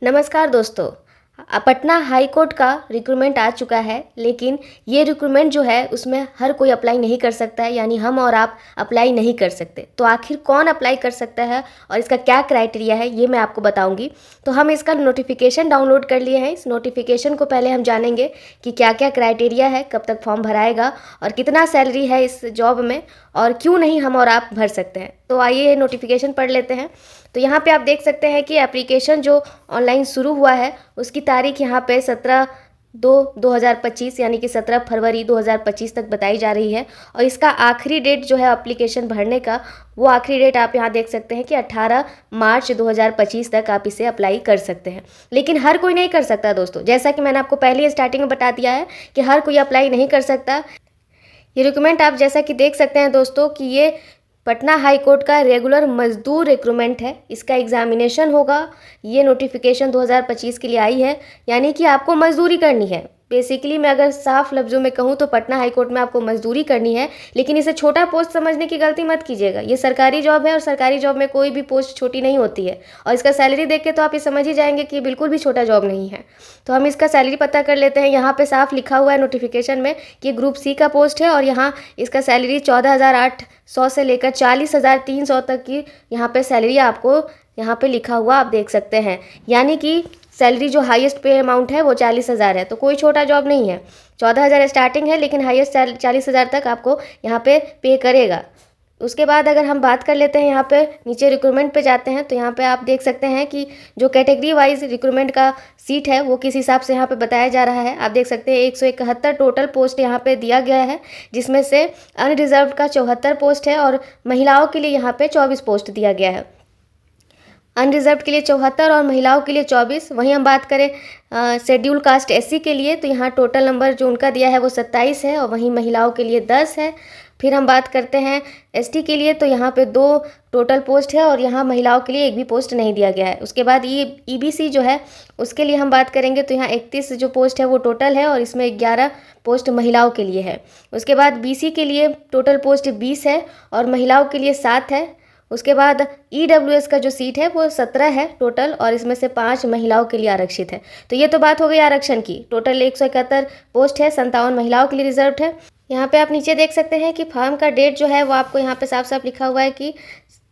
नमस्कार दोस्तों। Patna high court का रिक्रूटमेंट आ चुका है, लेकिन ये रिक्रूटमेंट जो है उसमें हर कोई अप्लाई नहीं कर सकता है, यानी हम और आप अप्लाई नहीं कर सकते। तो आखिर कौन अप्लाई कर सकता है और इसका क्या क्राइटेरिया है, ये मैं आपको बताऊंगी। तो हम इसका नोटिफिकेशन डाउनलोड कर लिए हैं। इस नोटिफिकेशन को पहले हम जानेंगे कि क्या क्या क्राइटेरिया है, कब तक फॉर्म भराएगा और कितना सैलरी है इस जॉब में, और क्यों नहीं हम और आप भर सकते हैं। तो आइए नोटिफिकेशन पढ़ लेते हैं। तो यहाँ पे आप देख सकते हैं कि एप्लीकेशन जो ऑनलाइन शुरू हुआ है उसकी तारीख यहाँ पे 17/2/2025 यानी कि 17 फरवरी 2025 तक बताई जा रही है। और इसका आखिरी डेट जो है एप्लीकेशन भरने का, वो आखिरी डेट आप यहाँ देख सकते हैं कि 18 मार्च 2025 तक आप इसे अप्लाई कर सकते हैं। लेकिन हर कोई नहीं कर सकता दोस्तों, जैसा कि मैंने आपको पहले स्टार्टिंग में बता दिया है कि हर कोई अप्लाई नहीं कर सकता। ये रिक्रूटमेंट आप जैसा कि देख सकते हैं दोस्तों कि ये पटना हाई कोर्ट का रेगुलर मजदूर रिक्रूटमेंट है। इसका एग्जामिनेशन होगा। ये नोटिफिकेशन 2025 के लिए आई है, यानी कि आपको मजदूरी करनी है। बेसिकली मैं अगर साफ लफ्ज़ों में कहूँ तो पटना हाई कोर्ट में आपको मजदूरी करनी है। लेकिन इसे छोटा पोस्ट समझने की गलती मत कीजिएगा। ये सरकारी जॉब है और सरकारी जॉब में कोई भी पोस्ट छोटी नहीं होती है। और इसका सैलरी देख के तो आप ये समझ ही जाएंगे कि बिल्कुल भी छोटा जॉब नहीं है। तो हम इसका सैलरी पता कर लेते हैं। यहाँ पे साफ लिखा हुआ है नोटिफिकेशन में कि ग्रुप सी का पोस्ट है और यहाँ इसका सैलरी 14,800 से लेकर 40,300 तक की यहाँ पे सैलरी आपको यहाँ पे लिखा हुआ आप देख सकते हैं। यानी कि सैलरी जो हाईएस्ट पे अमाउंट है वो 40,000 है। तो कोई छोटा जॉब नहीं है। 14,000 स्टार्टिंग है, लेकिन हाईएस्ट 40,000 तक आपको यहाँ पे करेगा। उसके बाद अगर हम बात कर लेते हैं, यहाँ पे नीचे रिक्रूटमेंट पे जाते हैं तो यहाँ पे आप देख सकते हैं कि जो कैटेगरी वाइज रिक्रूटमेंट का सीट है वो किस हिसाब से यहाँ पे बताया जा रहा है। आप देख सकते हैं 171 टोटल पोस्ट यहाँ पे दिया गया है, जिसमें से अनरिजर्व का 74 पोस्ट है और महिलाओं के लिए यहाँ पे 24 पोस्ट दिया गया है। अनरिजर्व के लिए 74 और महिलाओं के लिए 24। वहीं हम बात करें शेड्यूल कास्ट एससी के लिए तो यहाँ टोटल नंबर जो उनका दिया है वो 27 है और वहीं महिलाओं के लिए 10 है। फिर हम बात करते हैं एसटी के लिए तो यहाँ पे 2 टोटल पोस्ट है और यहाँ महिलाओं के लिए एक भी पोस्ट नहीं दिया गया है। उसके बाद ईबीसी जो है उसके लिए हम बात करेंगे तो यहाँ 31 जो पोस्ट है वो टोटल है और इसमें 11 पोस्ट महिलाओं के लिए है। उसके बाद बीसी के लिए टोटल पोस्ट 20 है और महिलाओं के लिए 7 है। उसके बाद ईडब्ल्यूएस का जो सीट है वो 17 है टोटल और इसमें से 5 महिलाओं के लिए आरक्षित है। तो ये तो बात हो गई आरक्षण की। टोटल 171 पोस्ट है, 57 महिलाओं के लिए रिजर्व है। यहाँ पे आप नीचे देख सकते हैं कि फॉर्म का डेट जो है वो आपको यहाँ पे साफ साफ लिखा हुआ है कि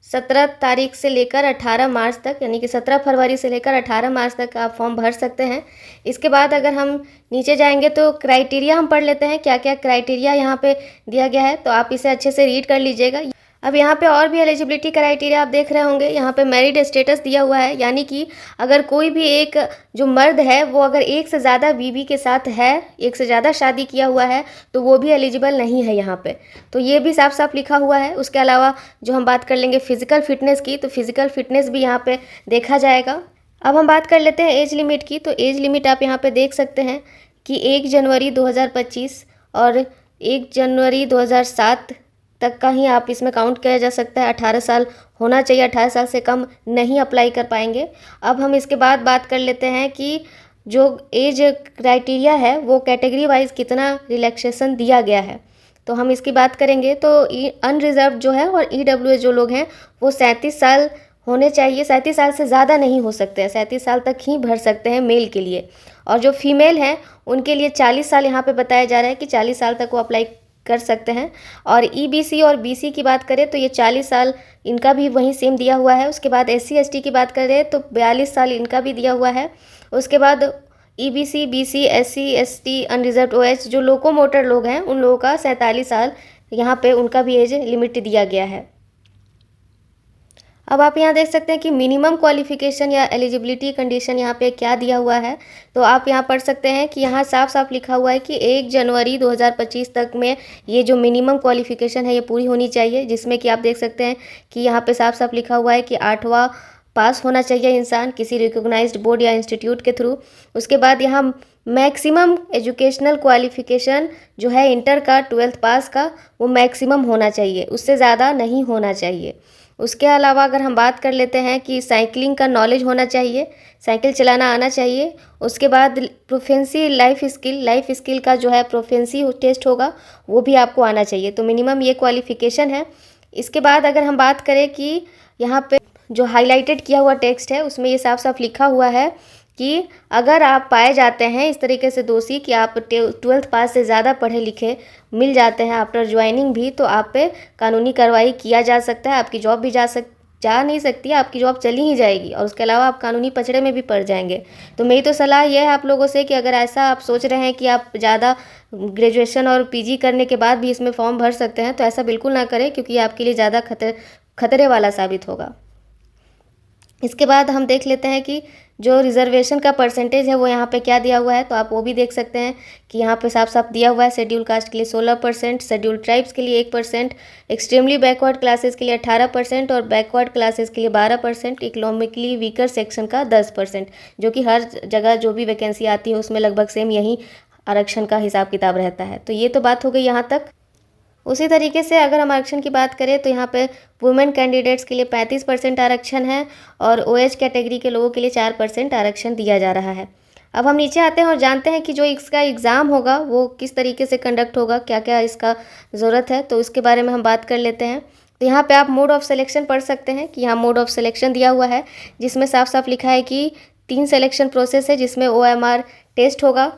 17 तारीख से लेकर 18 मार्च तक, यानी कि 17 फरवरी से लेकर 18 मार्च तक आप फॉर्म भर सकते हैं। इसके बाद अगर हम नीचे जाएंगे तो क्राइटेरिया हम पढ़ लेते हैं, क्या क्या क्राइटेरिया यहाँ पे दिया गया है। तो आप इसे अच्छे से रीड कर लीजिएगा। अब यहाँ पे और भी एलिजिबिलिटी क्राइटेरिया आप देख रहे होंगे। यहाँ पे मैरिड स्टेटस दिया हुआ है, यानी कि अगर कोई भी एक जो मर्द है वो अगर एक से ज़्यादा बीवी के साथ है, एक से ज़्यादा शादी किया हुआ है, तो वो भी एलिजिबल नहीं है यहाँ पे। तो ये भी साफ साफ लिखा हुआ है। उसके अलावा जो हम बात कर लेंगे फिजिकल फिटनेस की, तो फिजिकल फिटनेस भी यहाँ पे देखा जाएगा। अब हम बात कर लेते हैं एज लिमिट की। तो एज लिमिट आप यहाँ पे देख सकते हैं कि 1 जनवरी 2025 और 1 जनवरी 2007 तक का ही आप इसमें काउंट किया जा सकता है। 18 साल होना चाहिए, 18 साल से कम नहीं अप्लाई कर पाएंगे। अब हम इसके बाद बात कर लेते हैं कि जो एज क्राइटेरिया है वो कैटेगरी वाइज कितना रिलैक्सेशन दिया गया है। तो हम इसकी बात करेंगे तो अनरिजर्व जो है और ईडब्ल्यूएस जो लोग हैं वो 37 साल होने चाहिए। 37 साल से ज़्यादा नहीं हो सकते हैं, 37 साल तक ही भर सकते हैं मेल के लिए। और जो फीमेल हैं उनके लिए 40 साल यहाँ पे बताया जा रहा है कि 40 साल तक वो अप्लाई कर सकते हैं। और ईबीसी और बीसी की बात करें तो ये 40 साल इनका भी वहीं सेम दिया हुआ है। उसके बाद एससी एसटी की बात करें तो 42 साल इनका भी दिया हुआ है। उसके बाद EBC BC SC ST unreserved OH जो लोकोमोटर लोग हैं उन लोगों का 47 साल यहाँ पे उनका भी एज लिमिट दिया गया है। अब आप यहाँ देख सकते हैं कि मिनिमम क्वालिफिकेशन या एलिजिबिलिटी कंडीशन यहाँ पे क्या दिया हुआ है। तो आप यहाँ पढ़ सकते हैं कि यहाँ साफ साफ लिखा हुआ है कि 1 जनवरी 2025 तक में ये जो मिनिमम क्वालिफिकेशन है ये पूरी होनी चाहिए, जिसमें कि आप देख सकते हैं कि यहाँ पे साफ साफ लिखा हुआ है कि 8वां पास होना चाहिए इंसान किसी रिकॉग्नाइज्ड बोर्ड या इंस्टीट्यूट के थ्रू। उसके बाद यहाँ मैक्सिमम एजुकेशनल क्वालिफिकेशन जो है इंटर का 12th पास का वो मैक्सिमम होना चाहिए, उससे ज़्यादा नहीं होना चाहिए। उसके अलावा अगर हम बात कर लेते हैं कि साइकिलिंग का नॉलेज होना चाहिए, साइकिल चलाना आना चाहिए। उसके बाद प्रोफेंसी लाइफ स्किल का जो है प्रोफेंसी टेस्ट होगा वो भी आपको आना चाहिए। तो मिनिमम ये क्वालिफिकेशन है। इसके बाद अगर हम बात करें कि यहाँ पे जो हाईलाइटेड किया हुआ टेक्स्ट है उसमें ये साफ साफ लिखा हुआ है कि अगर आप पाए जाते हैं इस तरीके से दोषी कि आप 12th पास से ज़्यादा पढ़े लिखे मिल जाते हैं आफ्टर ज्वाइनिंग भी, तो आप पे कानूनी कार्रवाई किया जा सकता है। आपकी जॉब भी जा नहीं सकती, आपकी जॉब चली ही जाएगी और उसके अलावा आप कानूनी पचड़े में भी पड़ जाएंगे। तो मेरी तो सलाह यह है आप लोगों से कि अगर ऐसा आप सोच रहे हैं कि आप ज़्यादा ग्रेजुएशन और पीजी करने के बाद भी इसमें फॉर्म भर सकते हैं, तो ऐसा बिल्कुल ना करें, क्योंकि ये आपके लिए ज़्यादा खतरे वाला साबित होगा। इसके बाद हम देख लेते हैं कि जो रिजर्वेशन का परसेंटेज है वो यहाँ पे क्या दिया हुआ है, तो आप वो भी देख सकते हैं कि यहाँ पे साफ साफ दिया हुआ है। शेड्यूल कास्ट के लिए 16%, शेड्यूल ट्राइब्स के लिए 1%, एक्सट्रीमली बैकवर्ड क्लासेस के लिए 18% और बैकवर्ड क्लासेस के लिए 12%, इकोनॉमिकली वीकर सेक्शन का 10%, जो कि हर जगह जो भी वैकेंसी आती है उसमें लगभग सेम यही आरक्षण का हिसाब किताब रहता है। तो ये तो बात हो गई यहाँ तक। उसी तरीके से अगर हम आरक्षण की बात करें तो यहाँ पे वुमेन कैंडिडेट्स के लिए 35% आरक्षण है और ओएच कैटेगरी के लोगों के लिए 4% आरक्षण दिया जा रहा है। अब हम नीचे आते हैं और जानते हैं कि जो इसका एग्ज़ाम होगा वो किस तरीके से कंडक्ट होगा, क्या क्या इसका ज़रूरत है, तो उसके बारे में हम बात कर लेते हैं। तो यहाँ पे आप मोड ऑफ सिलेक्शन पढ़ सकते हैं कि यहाँ मोड ऑफ सिलेक्शन दिया हुआ है, जिसमें साफ साफ लिखा है कि 3 सिलेक्शन प्रोसेस है, जिसमें OMR टेस्ट होगा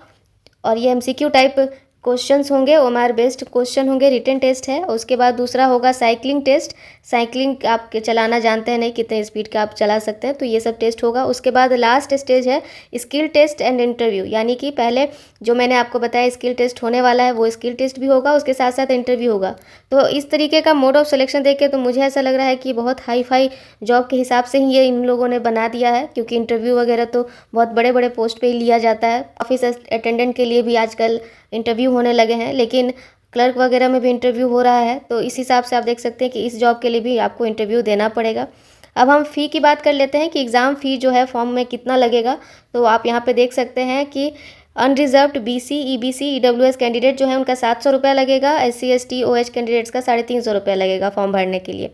और ये MCQ टाइप क्वेश्चंस होंगे, OMR बेस्ड क्वेश्चन होंगे, रिटन टेस्ट है। उसके बाद दूसरा होगा साइकिलिंग टेस्ट, साइकिलिंग आप चलाना जानते हैं नहीं, कितने स्पीड का आप चला सकते हैं, तो ये सब टेस्ट होगा। उसके बाद लास्ट स्टेज है स्किल टेस्ट एंड इंटरव्यू, यानी कि पहले जो मैंने आपको बताया स्किल टेस्ट होने वाला है वो स्किल टेस्ट भी होगा, उसके साथ साथ इंटरव्यू होगा। तो इस तरीके का मोड ऑफ सिलेक्शन देख के तो मुझे ऐसा लग रहा है कि बहुत हाई फाई जॉब के हिसाब से ही ये इन लोगों ने बना दिया है, क्योंकि इंटरव्यू वगैरह तो बहुत बड़े बड़े पोस्ट पर ही लिया जाता है। ऑफिस अटेंडेंट के लिए भी आजकल इंटरव्यू होने लगे हैं, लेकिन क्लर्क वगैरह में भी इंटरव्यू हो रहा है। तो इस हिसाब से आप देख सकते हैं कि इस जॉब के लिए भी आपको इंटरव्यू देना पड़ेगा। अब हम फ़ी की बात कर लेते हैं कि एग्ज़ाम फ़ी जो है फॉर्म में कितना लगेगा। तो आप यहाँ पे देख सकते हैं कि unreserved BC EBC EWS candidate जो है उनका 700 रुपया लगेगा, SC ST OH कैंडिडेट्स का 350 रुपया लगेगा फॉर्म भरने के लिए।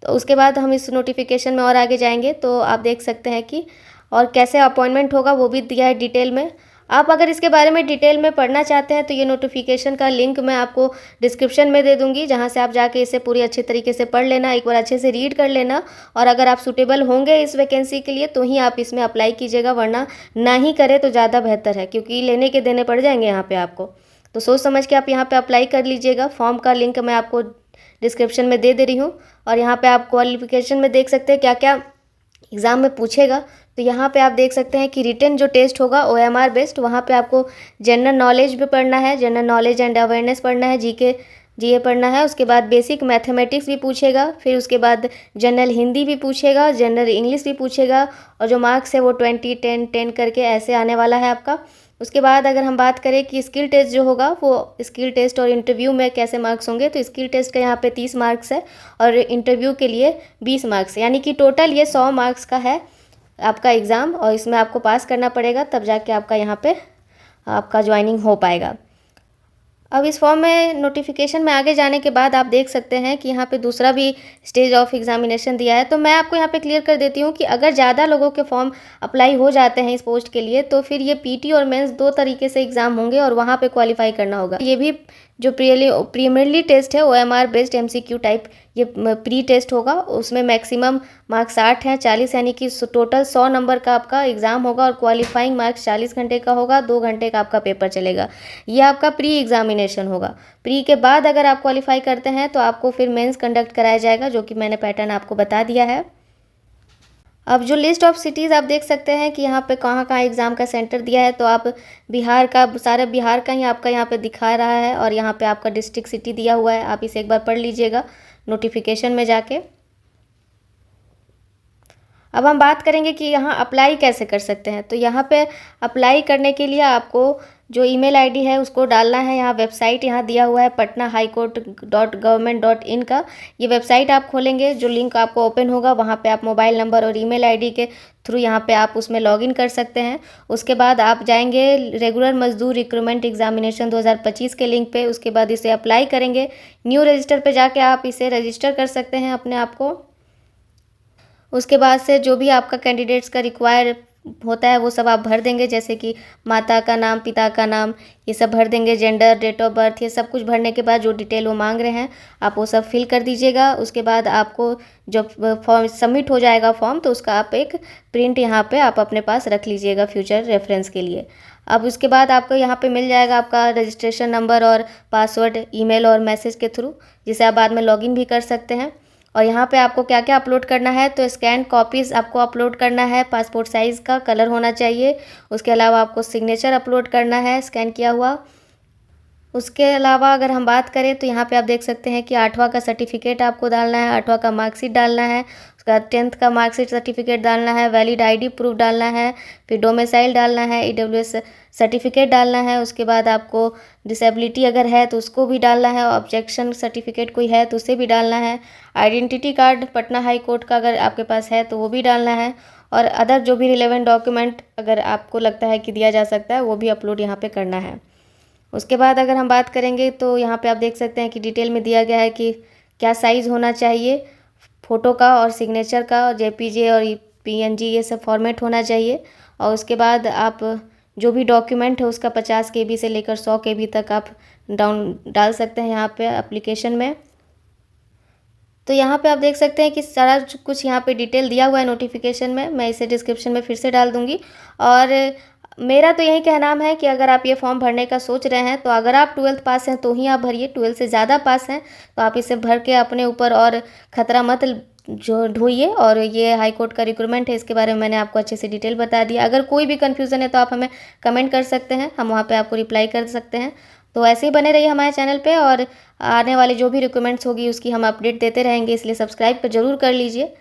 तो उसके बाद हम इस नोटिफिकेशन में और आगे जाएंगे तो आप देख सकते हैं कि और कैसे अपॉइंटमेंट होगा वो भी दिया है डिटेल में। आप अगर इसके बारे में डिटेल में पढ़ना चाहते हैं तो ये नोटिफिकेशन का लिंक मैं आपको डिस्क्रिप्शन में दे दूंगी, जहां से आप जाके इसे पूरी अच्छे तरीके से पढ़ लेना, एक बार अच्छे से रीड कर लेना, और अगर आप सूटेबल होंगे इस वैकेंसी के लिए तो ही आप इसमें अप्लाई कीजिएगा, वरना ना ही करें तो ज़्यादा बेहतर है, क्योंकि लेने के देने पड़ जाएंगे यहाँ पर आपको। तो सोच समझ के आप यहाँ पर अप्लाई कर लीजिएगा। फॉर्म का लिंक मैं आपको डिस्क्रिप्शन में दे रही हूँ, और यहाँ पर आप क्वालिफिकेशन में देख सकते हैं क्या क्या एग्ज़ाम में पूछेगा। तो यहाँ पे आप देख सकते हैं कि रिटन जो टेस्ट होगा OMR बेस्ड, वहाँ पे आपको जनरल नॉलेज भी पढ़ना है, जनरल नॉलेज एंड अवेयरनेस पढ़ना है, GA पढ़ना है। उसके बाद बेसिक मैथमेटिक्स भी पूछेगा, फिर उसके बाद जनरल हिंदी भी पूछेगा, जनरल इंग्लिश भी पूछेगा, और जो मार्क्स है वो 20 10 10 करके ऐसे आने वाला है आपका। उसके बाद अगर हम बात करें कि स्किल टेस्ट जो होगा वो स्किल टेस्ट और इंटरव्यू में कैसे मार्क्स होंगे, तो स्किल टेस्ट का यहाँ पे 30 मार्क्स है और इंटरव्यू के लिए 20 मार्क्स, यानी कि टोटल ये 100 मार्क्स का है आपका एग्ज़ाम, और इसमें आपको पास करना पड़ेगा, तब जाके आपका यहाँ पे आपका ज्वाइनिंग हो पाएगा। अब इस फॉर्म में नोटिफिकेशन में आगे जाने के बाद आप देख सकते हैं कि यहाँ पे दूसरा भी स्टेज ऑफ एग्जामिनेशन दिया है। तो मैं आपको यहाँ पे क्लियर कर देती हूँ कि अगर ज़्यादा लोगों के फॉर्म अप्लाई हो जाते हैं इस पोस्ट के लिए, तो फिर ये PT और मेंस 2 तरीके से एग्ज़ाम होंगे और वहाँ पे क्वालिफाई करना होगा। ये भी जो प्रीलिमिनरी टेस्ट है OMR बेस्ड MCQ टाइप ये प्री टेस्ट होगा, उसमें मैक्सिमम मार्क्स 60 हैं, 40, यानी कि टोटल 100 नंबर का आपका एग्ज़ाम होगा और क्वालिफाइंग मार्क्स 40 घंटे का होगा, 2 घंटे का आपका पेपर चलेगा। ये आपका प्री एग्जामिनेशन होगा। प्री के बाद अगर आप क्वालिफाई करते हैं तो आपको फिर मेंस कंडक्ट कराया जाएगा, जो कि मैंने पैटर्न आपको बता दिया है। अब जो लिस्ट ऑफ सिटीज़ आप देख सकते हैं कि यहाँ पे कहाँ कहाँ एग्ज़ाम का सेंटर दिया है, तो आप बिहार का, सारा बिहार का ही आपका यहाँ पे दिखा रहा है, और यहाँ पे आपका डिस्ट्रिक्ट सिटी दिया हुआ है। आप इसे एक बार पढ़ लीजिएगा नोटिफिकेशन में जाके। अब हम बात करेंगे कि यहाँ अप्लाई कैसे कर सकते हैं। तो यहाँ पे अप्लाई करने के लिए आपको जो ईमेल ID है उसको डालना है। यहाँ वेबसाइट यहाँ दिया हुआ है patnahighcourt.government.in का। ये वेबसाइट आप खोलेंगे, जो लिंक आपको ओपन होगा वहाँ पे आप मोबाइल नंबर और ईमेल ID के थ्रू यहाँ पे आप उसमें लॉगिन कर सकते हैं। उसके बाद आप जाएंगे रेगुलर मजदूर रिक्रूटमेंट एग्जामिनेशन 2025 के लिंक पे। उसके बाद इसे अप्लाई करेंगे। न्यू रजिस्टर पे जाके आप इसे रजिस्टर कर सकते हैं अपने आप को। उसके बाद से जो भी आपका कैंडिडेट्स का रिक्वायर होता है वो सब आप भर देंगे, जैसे कि माता का नाम, पिता का नाम, ये सब भर देंगे, जेंडर, डेट ऑफ बर्थ, ये सब कुछ भरने के बाद जो डिटेल वो मांग रहे हैं आप वो सब फिल कर दीजिएगा। उसके बाद आपको जब फॉर्म सबमिट हो जाएगा फॉर्म, तो उसका आप एक प्रिंट यहाँ पे आप अपने पास रख लीजिएगा फ्यूचर रेफरेंस के लिए। अब उसके बाद आपको यहाँ पे मिल जाएगा आपका रजिस्ट्रेशन नंबर और पासवर्ड ईमेल और मैसेज के थ्रू, जिसे आप बाद में लॉगिन भी कर सकते हैं। और यहाँ पे आपको क्या क्या अपलोड करना है, तो स्कैन कॉपीज़ आपको अपलोड करना है, पासपोर्ट साइज़ का कलर होना चाहिए। उसके अलावा आपको सिग्नेचर अपलोड करना है स्कैन किया हुआ। उसके अलावा अगर हम बात करें तो यहाँ पे आप देख सकते हैं कि 8वां का सर्टिफिकेट आपको डालना है, 8वां का मार्कशीट डालना है, उसका 10th का मार्कशीट सर्टिफिकेट डालना है, वैलिड आईडी प्रूफ डालना है, फिर डोमिसाइल डालना है, ईडब्ल्यूएस सर्टिफिकेट डालना है। उसके बाद आपको डिसेबिलिटी अगर है तो उसको भी डालना है, ऑब्जेक्शन सर्टिफिकेट कोई है तो उसे भी डालना है, identity card Patna high court का अगर आपके पास है तो वो भी डालना है, और अदर जो भी रिलेवेंट डॉक्यूमेंट अगर आपको लगता है कि दिया जा सकता है वो भी अपलोड यहाँ पे करना है। उसके बाद अगर हम बात करेंगे तो यहाँ पे आप देख सकते हैं कि डिटेल में दिया गया है कि क्या साइज़ होना चाहिए फ़ोटो का और सिग्नेचर का, और जेपीजे और पीएनजी ये सब फॉर्मेट होना चाहिए। और उसके बाद आप जो भी डॉक्यूमेंट है उसका 50 KB से लेकर 100 KB तक आप डाल सकते हैं यहाँ पे एप्लीकेशन में। तो यहाँ पे आप देख सकते हैं कि सारा कुछ यहाँ पे डिटेल दिया हुआ है नोटिफिकेशन में, मैं इसे डिस्क्रिप्शन में फिर से डाल दूँगी। और मेरा तो यही कहना है कि अगर आप ये फॉर्म भरने का सोच रहे हैं तो अगर आप 12th पास हैं तो ही आप भरिए, 12th से ज़्यादा पास हैं तो आप इसे भर के अपने ऊपर और ख़तरा मत जो ढोइए। और ये हाई कोर्ट का रिक्रूटमेंट है, इसके बारे में मैंने आपको अच्छे से डिटेल बता दिया। अगर कोई भी कन्फ्यूज़न है तो आप हमें कमेंट कर सकते हैं, हम वहाँ पर आपको रिप्लाई कर सकते हैं। तो ऐसे ही बने रहिए हमारे चैनल पे, और आने वाले जो भी रिक्रूटमेंट्स होगी उसकी हम अपडेट देते रहेंगे, इसलिए सब्सक्राइब ज़रूर कर लीजिए।